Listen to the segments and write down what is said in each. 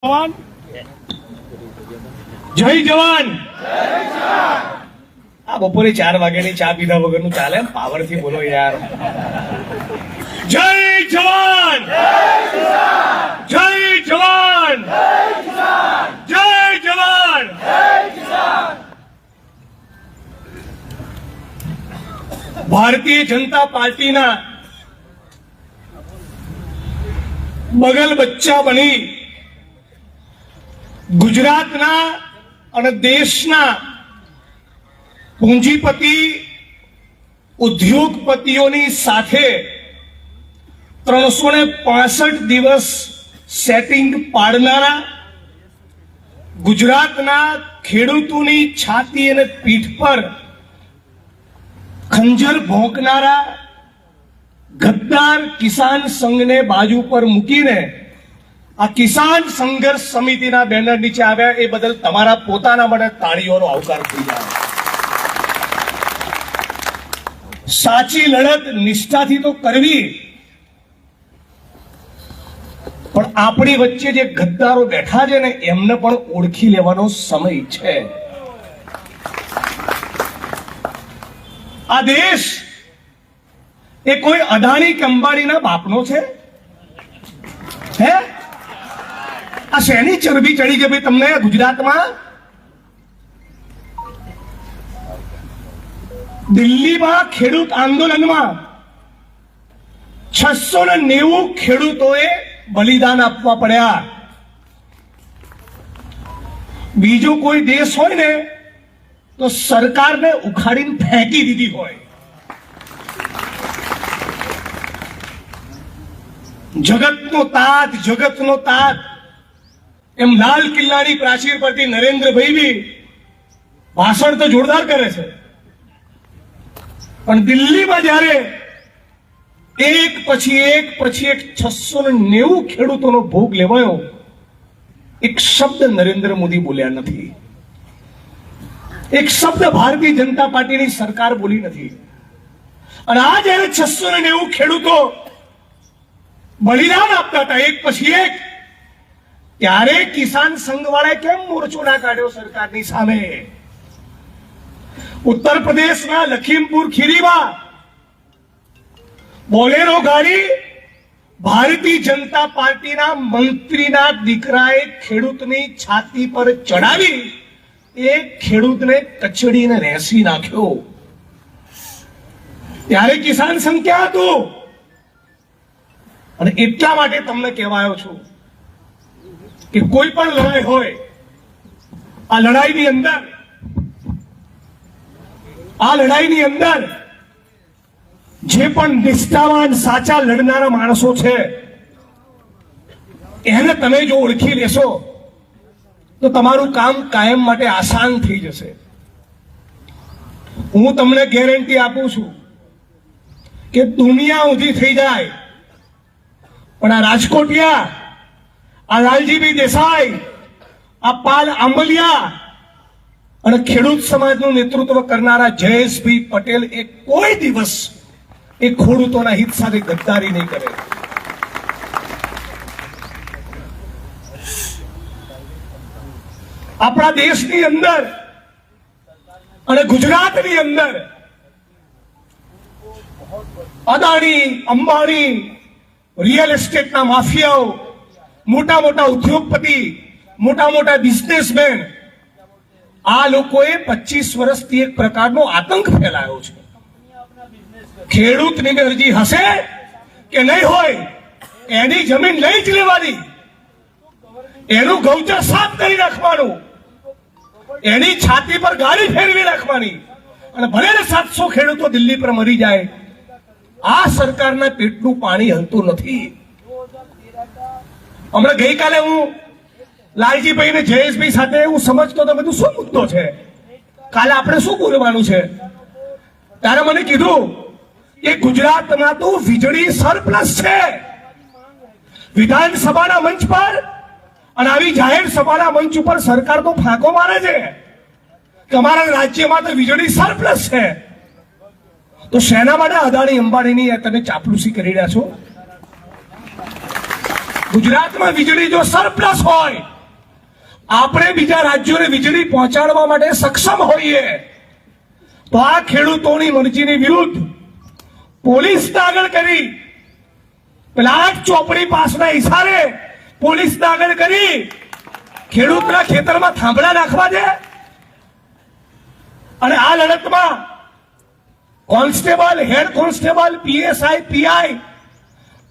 જવાન જય જવાન આ બપોરે 4 વાગ્યાની ચા પીધા વગરનું ચાલે પાવરથી બોલો યાર જય જવાન જય જવાન જય જવાન ભારતીય જનતા પાર્ટીના બગલ બચ્ચા બની ગુજરાતના અને દેશના પૂંજીપતિ ઉદ્યોગપતિઓની સાથે 365 દિવસ સેટિંગ પાડનારા ગુજરાતના ખેડૂતોની છાતી અને પીઠ પર ખંજર ભોંકનારા ગદ્દાર કિસાન સંઘને બાજુ પર મૂકીને આ કિસાન સંઘર્ષ સમિતિના બેનર નીચે આવ્યા એ બદલ તમારા પોતાના માટે તાળીઓનો આવકાર થઈ જાય. સાચી લડત નિષ્ઠાથી તો કરવી, પણ આપણી વચ્ચે જે ગદ્દારો બેઠા છે ને એમને પણ ઓળખી લેવાનો સમય છે. આ દેશ એ કોઈ અદાણી કે અંબાણીના બાપનો છે? હે, આ શેની ચરબી ચડી ગઈ ભાઈ તમને ગુજરાતમાં? દિલ્હીમાં ખેડૂત આંદોલનમાં 690 ખેડૂતોએ બલિદાન આપવા પડ્યા. બીજો કોઈ દેશ હોય ને તો સરકારને ઉખાડીને ફેંકી દીધી હોય. જગતનો તાત એમ લાલ કિલ્લાની પ્રાચીર પરથી નરેન્દ્રભાઈ બી ભાષણ તો જોરદાર કરે છે, પણ દિલ્હીમાં જ્યારે એક પછી એક 690 ખેડૂતોનો ભોગ લેવાયો, એક શબ્દ નરેન્દ્ર મોદી બોલ્યા નથી, એક શબ્દ ભારતીય જનતા પાર્ટીની સરકાર બોલી નથી. અને આ જયારે 690 ખેડૂતો બલિદાન આપતા હતા એક પછી એક, ત્યારે કિસાન સંઘ વાળાએ કેમ મોરચો ના કાઢ્યો સરકારની સામે? ઉત્તર પ્રદેશના લખીમપુર ખીરીમાં બોલેરો ગાડી ભારતીય જનતા પાર્ટીના મંત્રીના દીકરાએ ખેડૂતની છાતી પર ચડાવી એ ખેડૂતને કચડીને રેસી નાખ્યો. ત્યારે કિસાન સંઘ ક્યાં હતું? અને એટલા માટે તમને કહેવાયો છું કે કોઈ પણ લડાઈ હોય, આ લડાઈની અંદર જે પણ નિષ્ઠાવાન સાચા લડનારા માણસો છે એને તમે જો ઓળખી લેશો તો તમારું કામ કાયમ માટે આસાન થઈ જશે. હું તમને ગેરંટી આપું છું કે દુનિયા ઊંધી થઈ જાય પણ આ રાજકોટિયા, આ લાલજીભાઈ દેસાઈ, આ પાલ આંબલિયા અને ખેડૂત સમાજનું નેતૃત્વ કરનારા જયેશભાઈ પટેલ એ કોઈ દિવસ એ ખેડૂતોના હિત સાથે ગદ્દારી નહીં કરે. આપણા દેશની અંદર અને ગુજરાતની અંદર અદાણી, અંબાણી, રિયલ એસ્ટેટના માફિયાઓ, મોટા મોટા ઉદ્યોગપતિ, મોટા મોટા બિઝનેસમેન, આ લોકોએ 25 વર્ષથી એક પ્રકારનો આતંક ફેલાયો છે. ખેડૂતની અરજી હશે કે નહીં હોય, એની જમીન લઈ જ લેવાની, એનું ગૌચર સાફ કરી નાખવાનું, એની છાતી પર ગાડી ફેરવી નાખવાની, અને ભલે 700 ખેડૂતો દિલ્હી પર મરી જાય, આ સરકારના પેટનું પાણી હલતું નથી. હમણાં ગઈકાલે હું લાલજીભાઈ ને જયેશભાઈ સાથે હું સમજતો તો બધું શું મુદ્દો છે, કાલે આપણે શું બોલવાનું છે, ત્યારે મને કીધું કે ગુજરાતમાં તો વીજળી સરપ્લસ છે. વિધાનસભાના મંચ પર અને આવી જાહેર સભાના મંચ ઉપર સરકાર તો ફાંકો મારે છે કે અમારા રાજ્યમાં તો વીજળી સરપ્લસ છે. તો શેના માટે અદાણી અંબાણીની તમે ચાપલુસી કરી રહ્યા છો? ગુજરાતમાં વીજળી જો સરપ્લસ હોય, આપણે બીજા રાજ્યોને વીજળી પહોંચાડવા માટે સક્ષમ હોઈએ, તો આ ખેડૂતોની મરજીની વિરુદ્ધ પોલીસ દાખલ કરી, પેલા 8 ચોપડી પાસના ઇશારે પોલીસ દાખલ કરી ખેડૂતના ખેતરમાં થાંભલા નાખવા દે. અને આ લડતમાં constable, head constable, PSI, PI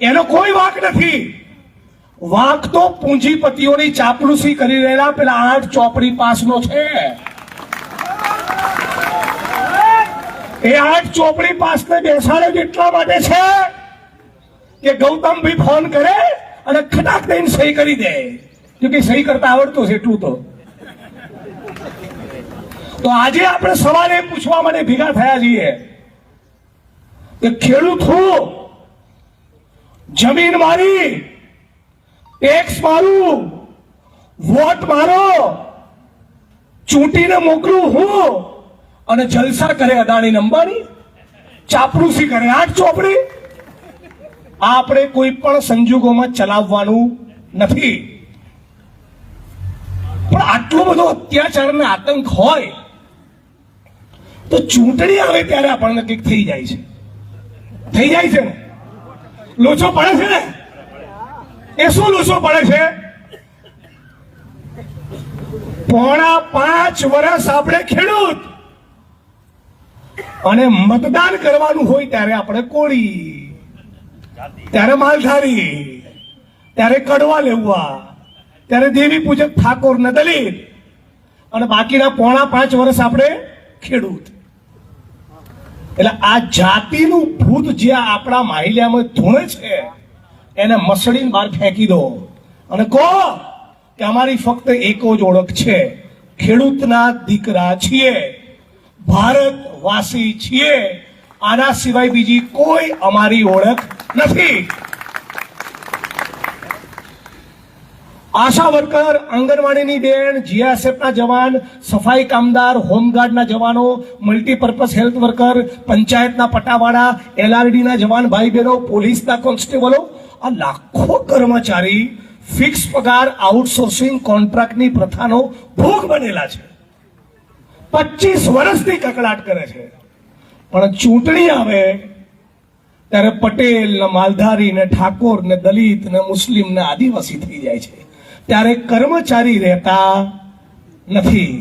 એનો કોઈ વાંક નથી. વાંક તો પૂંજીપતિઓની ચાપલુસી કરી રહેલા પેલા 8 ચોપડી પાસનો છે. એ 8 ચોપડી પાસને બેસાડે એટલા માટે છે કે ગૌતમભાઈ ફોન કરે અને ખટાક દઈને સહી કરી દે, કે સહી કરતા આવડતું છે એટલું તો આજે આપણે સવાલ એ પૂછવા માટે ભેગા થયા છીએ કે ખેડૂત હું, જમીન મારી, ટેક્સ મારું, વોટ મારો, ચૂંટીને મોકલું હું, અને જલસા કરે અદાણી અંબાણી, ચાપલુસી કરે 8 ચોપડી. આપણે કોઈ પણ સંજોગોમાં ચલાવવાનું નથી. પણ આટલો બધો અત્યાચાર અને આતંક હોય તો ચૂંટણી આવે ત્યારે આપણને કંઈક થઈ જાય છે. થઈ જાય છે ને, લોચો પડે છે ને. એ શું લોચો પડે છે? 5.5 વર્ષ આપણે ખેડૂત, અને મતદાન કરવાનું હોય ત્યારે આપણે કોળી, ત્યારે માલધારી, ત્યારે કડવા લેવા, ત્યારે દેવી પૂજક ઠાકોર ને દલિત, અને બાકીના 5.5 વર્ષ આપણે ખેડૂત. એટલે આ જાતિનું ભૂત જે આપણા માહિલામાં ધૂણે છે એને મસળીને બહાર ફેંકી દો અને કહો કે અમારી ફક્ત એક જ ઓળખ છે, ખેડૂતના દીકરા છીએ, ભારતવાસી છીએ. આના સિવાય બીજી કોઈ અમારી ઓળખ નથી. આશા વર્કર, આંગણવાડીની બેન, જીઆરએસએફના જવાન, સફાઈ કામદાર, હોમગાર્ડના જવાનો, મલ્ટીપર્પઝ હેલ્થ વર્કર, પંચાયતના પટાવાળા, એલઆરડીના જવાન ભાઈ બહેનો, પોલીસના કોન્સ્ટેબલો, આ લાખો કર્મચારી ફિક્સ પગાર આઉટસોર્સિંગ કોન્ટ્રાક્ટની પ્રથાનો ભોગ બનેલા છે. 25 વર્ષથી કકડાટ કરે છે. પણ ચૂંટણી આવે ત્યારે પટેલ ને માલધારી ને ઠાકોર ને દલિત ને મુસ્લિમ ને આદિવાસી થઈ જાય છે. ત્યારે કર્મચારી રહેતા નથી.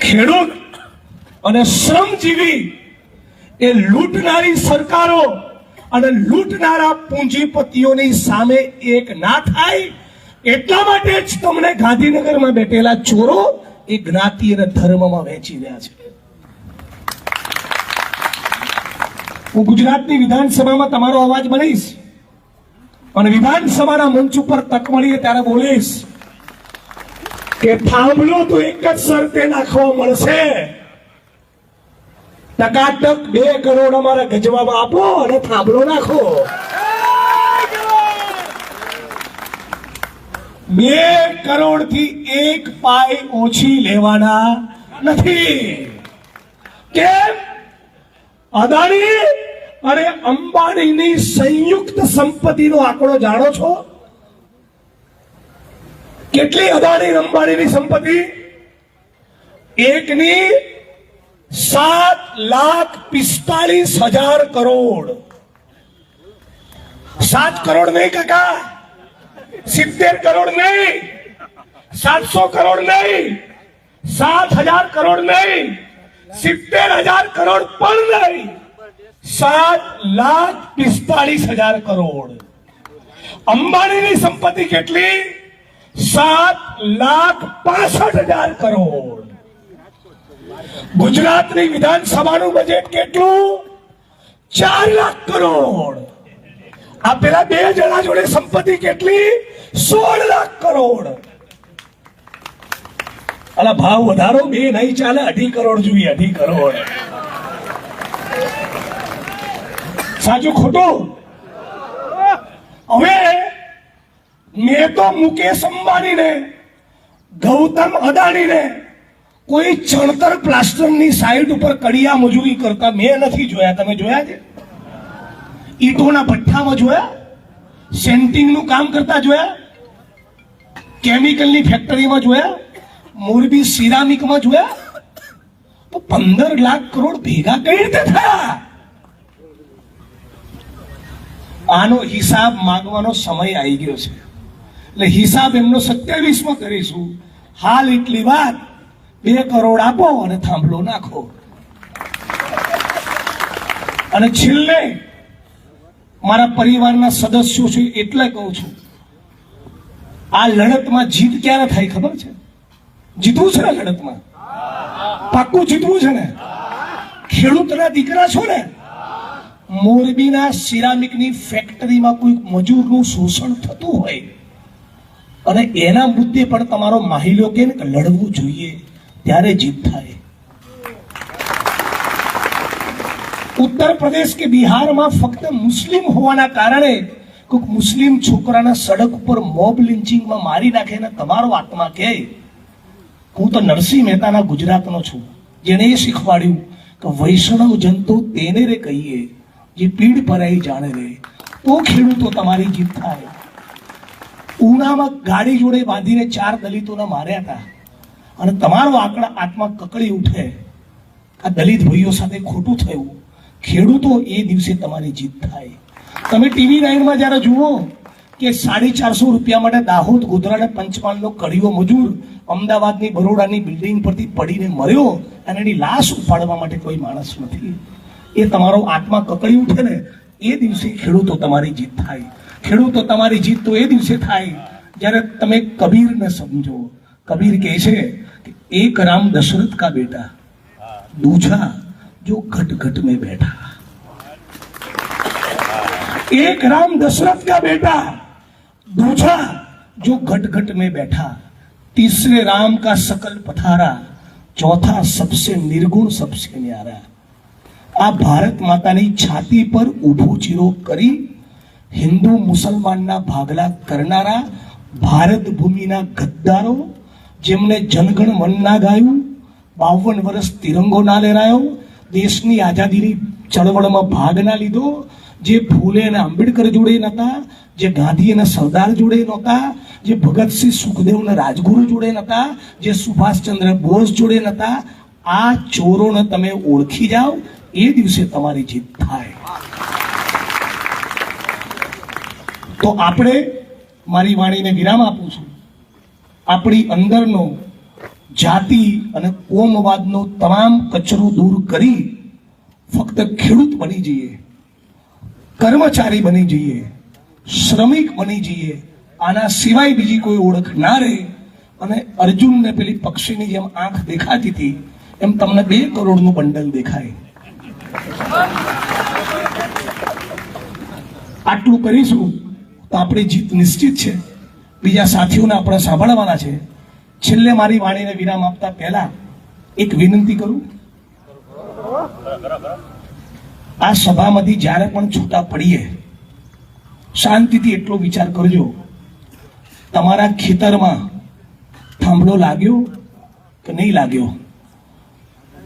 ખેડૂત અને શ્રમજીવી એ લૂંટનારી સરકારો અને લૂંટનારા પૂંજીપતિઓની સામે એક ના થાય, એટલા માટે જ તમને ગાંધીનગરમાં બેઠેલા ચોરો એ જ્ઞાતિ અને ધર્મમાં વહેંચી રહ્યા છે. હું ગુજરાતની વિધાનસભામાં તમારો અવાજ બનીશ અને વિધાનસભાના મંચ ઉપર તક મળીએ ત્યારે બોલીશ કે થાંભલો તો એક જ શરતે નાખવા મળશે, ટકાટક 2 કરોડ અમારા ગજવામાં આપો અને થાંભલો નાખો. 2 કરોડથી 1 પાઈ ઓછી લેવાના નથી. કેમ? અદાણી અને અંબાણીની સંયુક્ત સંપત્તિનો આંકડો જાણો છો? કેટલી અદાણી અંબાણીની સંપત્તિ? એકની 7,45,000 કરોડ. 7 કરોડ નહીં કાકા, 70 કરોડ નહીં, 700 કરોડ નહીં, 7,000 કરોડ નહીં, 70,000 કરોડ પણ નહીં, 7,45,000 કરોડ. અંબાણીની સંપત્તિ કેટલી? 7,65,000 કરોડ. ગુજરાતની વિધાનસભાનું બજેટ કેટલું? 4 લાખ કરોડ. આ પેલા 2 જણા જોડે સંપત્તિ કેટલી? 16 લાખ કરોડ. અલા ભાવ વધારો 2 નહીં ચાલે, 2.5 કરોડ જોઈએ, 2.5 કરોડ. સાચું ખોટું? હવે મેં તો મુકેશ અંબાણીને, ગૌતમ અદાણીને કોઈ ચણતર પ્લાસ્ટરની સાઈડ ઉપર કડિયા મજૂરી કરતા મેં નથી જોયા. તમે જોયા છે? ઈટોના ભઠ્ઠામાં જોયા? સેન્ટિંગનું કામ કરતા જોયા, કેમિકલની ફેક્ટરીમાં જોયા, મોરબી સિરામિકમાં જોયા. તો 15 લાખ કરોડ ભેગા કઈ રીતે થયા? આનો હિસાબ માંગવાનો સમય આવી ગયો છે. એટલે હિસાબ એમનો 27માં કરીશું. હાલ એટલી વાત, 2 કરોડ આપો અને થાંભલો નાખો. અને છેલ્લે મારા પરિવારના સદસ્યો છે એટલે કહું છું, આ લડતમાં જીત ક્યારે થાય ખબર છે? જીતવું છે ને લડતમાં? પાક્કું જીતવું છે ને? ખેડૂતના દીકરા છો ને? મોરબીના સિરામિકની ફેક્ટરીમાં કોઈ મજૂરનું શોષણ થતું હોય અને એના મુદ્દે પણ તમારો માહિલો કે લડવું જોઈએ, ત્યારે જીત થાય. ઉત્તર પ્રદેશ કે બિહારમાં ફક્ત મુસ્લિમ હોવાના કારણે કોઈક મુસ્લિમ છોકરાના સડક ઉપર મોબ લિન્ચિંગમાં મારી નાખે ને તમારો આત્મા કહે, હું તો નરસિંહ મહેતાના ગુજરાતનો છું, જેને એ શીખવાડ્યું કે વૈષ્ણવ જન તો તેને રે કહીએ જે પીડ પરાઈ જાણે રે. તો ખેડૂતો તમારી જીત થાય. ઉનામાં ગાડી જોડે બાંધીને 4 દલિતોને માર્યા હતા અને તમારો આત્મા કકળી ઉઠે, આ દલિત ભાઈઓ સાથે ખોટું થયું. ખેડૂતો એ દિવસે તમારી જીત થાય. તમે ટીવી 9માં જયારે જુઓ કે 450 રૂપિયા માટે દાહોદ, ગોધરા અને પંચમહાલનો કડીયો મજૂર અમદાવાદની બરોડાની બિલ્ડિંગ પરથી પડીને મર્યો અને એની લાશ ઉપાડવા માટે કોઈ માણસ નથી. એ તમારો આત્મા કકળી ઉઠે ને, એ દિવસે ખેડૂતો તમારી જીત થાય. ખેડૂતો તમારી જીત તો એ દિવસે થાય જ્યારે તમે કબીરને સમજો. કબીર કહે છે કે એક રામ દશરથ કા બેટા, दूजा जो घट घट में बैठा. एक राम दशरथ का बेटा, दूजा जो घट घट में बैठा. तीसरे राम का सकल पथारा, चौथा सबसे निर्गुण सबसे न्यारा. આ ભારત માતાની છાતી પર ઊભો ચીરો કરી હિન્દુ મુસલમાનના ભાગલા કરનારા ભારત ભૂમિના ગદ્દારો, જેમને જનગણ મન ના ગાયું, 52 વર્ષ તિરંગો ના લહેરાયો, દેશની આઝાદીની ચળવળમાં ભાગ ના લીધો, જે ફૂલે અને આંબેડકર જોડે નહોતા, જે ગાંધી અને સરદાર જોડે નહોતા, જે ભગતસિંહ સુખદેવ અને રાજગુરુ જોડે નહોતા, જે સુભાષચંદ્ર બોઝ જોડે નહોતા, આ ચોરોને તમે ઓળખી જાઓ, એ દિવસે તમારી જીત થાય. તો આપણે, મારી વાણીને વિરામ આપું છું, આપણી અંદરનો જાતિ અને કોમવાદનો તમામ કચરો દૂર કરી ફક્ત ખેડૂત બની જઈએ, કર્મચારી બની જઈએ, શ્રમિક બની જઈએ. આના સિવાય બીજી કોઈ ઓળખ ના રહે. અને અર્જુનને પેલી પક્ષીની જેમ આંખ દેખાતી હતી એમ તમને 2 કરોડનું બંડલ દેખાય. આટલું કરીશું તો આપણી જીત નિશ્ચિત છે. બીજા સાથીઓને આપણે સાંભળવાના છે. છેલ્લે મારી વાણીને વિરામ આપતા પહેલા એક વિનંતી કરું. આ સભામાંથી જ્યારે પણ છૂટા પડીએ, શાંતિથી એટલો વિચાર કરજો, તમારા ખેતરમાં થાંભલો લાગ્યો કે નહીં લાગ્યો,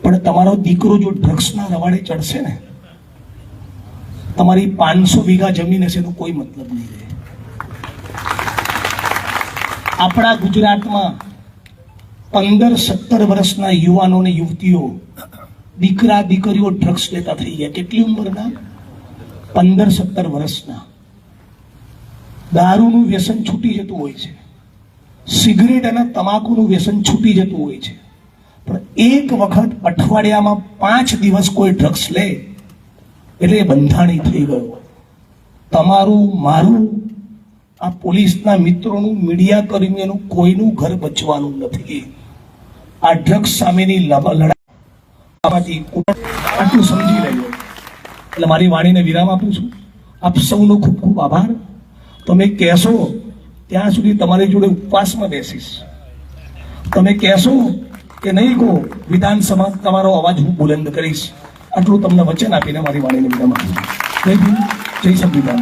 પણ તમારો દીકરો જો ડ્રગ્સના રવાડે ચડશે ને, તમારી 500 વીઘા જમીન હશે તો કોઈ મતલબ નહીં રહે. આપણા ગુજરાતમાં 15-17 વર્ષના યુવાનો અને યુવતીઓ, દીકરા દીકરીઓ ડ્રગ્સ લેતા થઈ ગયા. કેટલી ઉંમરના? 15-17 વર્ષના. દારૂનું વ્યસન છૂટી જતું હોય છે, સિગરેટ અને તમાકુનું વ્યસન છૂટી જતું હોય છે, પણ એક વખત અઠવાડિયામાં 5 દિવસ કોઈ ડ્રગ્સ લે એટલે બંધાણી થઈ ગયો. તમારું, મારું, આ પોલીસના મિત્રોનું, મીડિયા કર્મીઓનું કોઈનું ઘર બચવાનું નથી. આ ડ્રગ્સ સામેની લડાઈમાંથી આટલું સમજી લેજો. એટલે મારી વાણીને વિરામ આપું છું. આપ સૌનો ખૂબ ખૂબ આભાર. તમે કહેશો ત્યાં સુધી તમારી જોડે ઉપવાસમાં બેસીશ. તમે કહેશો કે નહીં કહો, વિધાનસભા તમારો અવાજ હું બુલંદ કરીશ. આટલું તમને વચન આપીને મારી વાણીને વિરામ આપું છું. જય ભીમ, જય સંવિધાન.